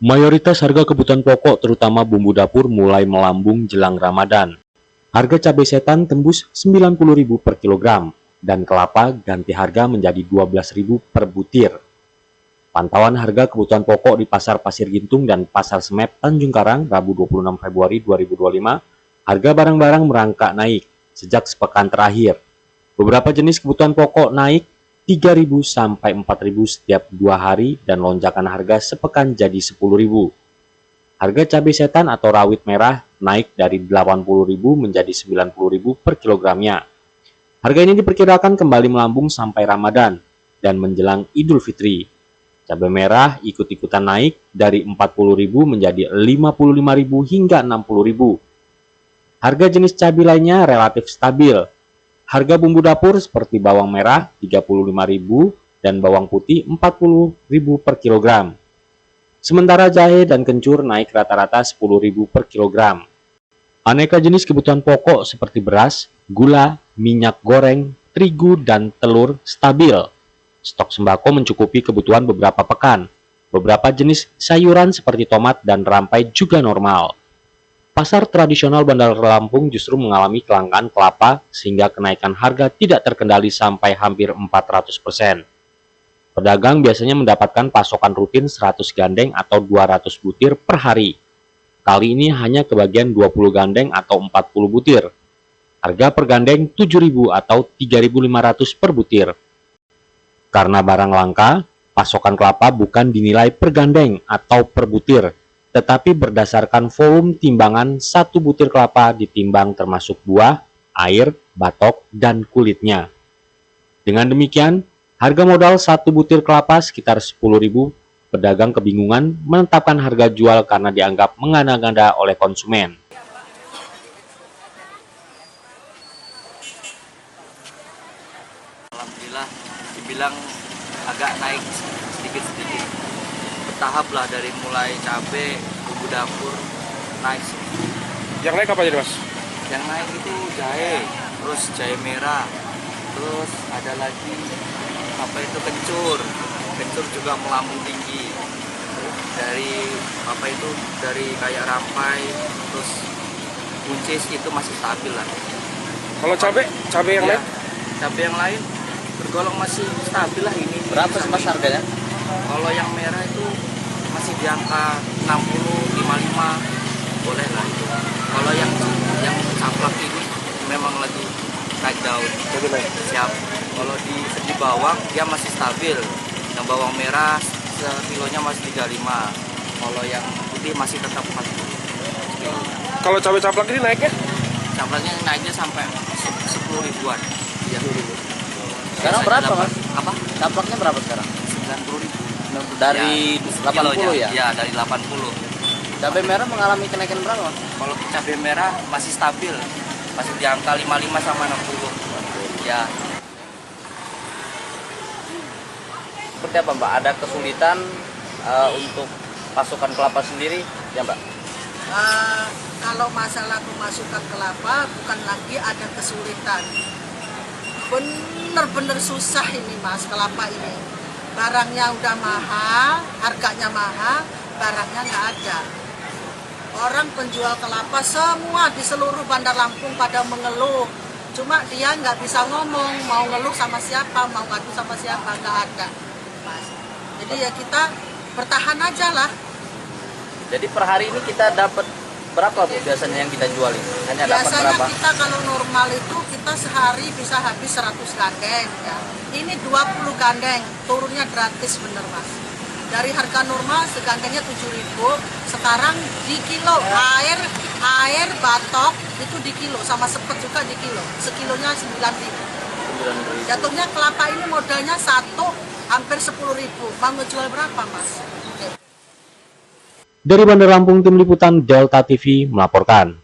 Mayoritas harga kebutuhan pokok terutama bumbu dapur mulai melambung jelang Ramadan. Harga cabai setan tembus Rp90.000 per kilogram dan kelapa ganti harga menjadi Rp12.000 per butir. Pantauan harga kebutuhan pokok di Pasar Pasir Gintung dan Pasar Semep Tanjung Karang Rabu 26 Februari 2025, harga barang-barang merangkak naik sejak sepekan terakhir. Beberapa jenis kebutuhan pokok naik Rp3.000 sampai Rp4.000 setiap 2 hari dan lonjakan harga sepekan jadi Rp10.000. Harga cabai setan atau rawit merah naik dari Rp80.000 menjadi Rp90.000 per kilogramnya. Harga ini diperkirakan kembali melambung sampai Ramadan dan menjelang Idul Fitri. Cabai merah ikut-ikutan naik dari Rp40.000 menjadi Rp55.000 hingga Rp60.000. Harga jenis cabai lainnya relatif stabil. Harga bumbu dapur seperti bawang merah Rp35.000 dan bawang putih Rp40.000 per kilogram. Sementara jahe dan kencur naik rata-rata Rp10.000 per kilogram. Aneka jenis kebutuhan pokok seperti beras, gula, minyak goreng, terigu, dan telur stabil. Stok sembako mencukupi kebutuhan beberapa pekan. Beberapa jenis sayuran seperti tomat dan rampai juga normal. Pasar tradisional Bandar Lampung justru mengalami kelangkaan kelapa sehingga kenaikan harga tidak terkendali sampai hampir 400%. Pedagang biasanya mendapatkan pasokan rutin 100 gandeng atau 200 butir per hari. Kali ini hanya kebagian 20 gandeng atau 40 butir. Harga per gandeng Rp7.000 atau Rp3.500 per butir. Karena barang langka, pasokan kelapa bukan dinilai per gandeng atau per butir, tetapi berdasarkan volume timbangan satu butir kelapa ditimbang termasuk buah, air, batok, dan kulitnya. Dengan demikian, harga modal satu butir kelapa sekitar Rp10.000. Pedagang kebingungan menetapkan harga jual karena dianggap mengada-ngada oleh konsumen. Alhamdulillah dibilang agak naik sedikit-sedikit. Bertahap lah dari mulai cabai, bumbu dapur naik sedikit. Yang naik apa jadi mas? Yang naik itu jahe, terus jahe merah, terus ada lagi apa itu kencur juga melambung tinggi. Dari kayak rampai, terus buncis itu masih stabil lah. Kalau cabai yang lain? Cabai yang lain tergolong masih stabil lah ini. Berapa sih mas harganya? Kalau yang merah itu masih di angka 60, 55, boleh lah itu. Kalau yang caplak ini memang lagi naik daun. Jadi naik. Siap. Kalau di segi bawang dia masih stabil. Yang bawang merah sekilonya masih 35. Kalau yang putih masih tetap 40. Kalau cabai caplak ini naiknya? Caplaknya naiknya sampai 10 ribuan. Ya. Sekarang berapa mas? Apa? Caplaknya berapa sekarang? 90.000. Dari Ya, 80 ya? Ya, dari 80. Cabai merah mengalami kenaikan berapa mas? Kalau cabai merah masih stabil. Masih di angka 55 sama 60. Ya. Seperti apa mbak? Ada kesulitan untuk pasokan kelapa sendiri ya mbak? Kalau masalah pemasukan kelapa bukan lagi ada kesulitan, bener-bener susah ini mas kelapa ini. Barangnya udah mahal, harganya mahal, barangnya nggak ada. Orang penjual kelapa semua di seluruh Bandar Lampung pada mengeluh, cuma dia nggak bisa ngomong, mau ngeluh sama siapa, mau ngadu sama siapa, nggak ada mas. Jadi ya kita bertahan aja lah. Jadi per hari ini kita dapat berapa bu biasanya yang kita jual ini? Hanya dapat Biasanya berapa? kita kalau normal itu kita sehari bisa habis 100 gandeng ya. Ini 20 gandeng, turunnya gratis bener mas. Dari harga normal segandengnya 7.000, sekarang di kilo. Air batok itu di kilo, sama sepet juga di kilo. Sekilonya 9.000. Jatuhnya kelapa ini modalnya satu hampir 10.000. Mau ngejual berapa mas? Dari Bandar Lampung, Tim Liputan Delta TV melaporkan.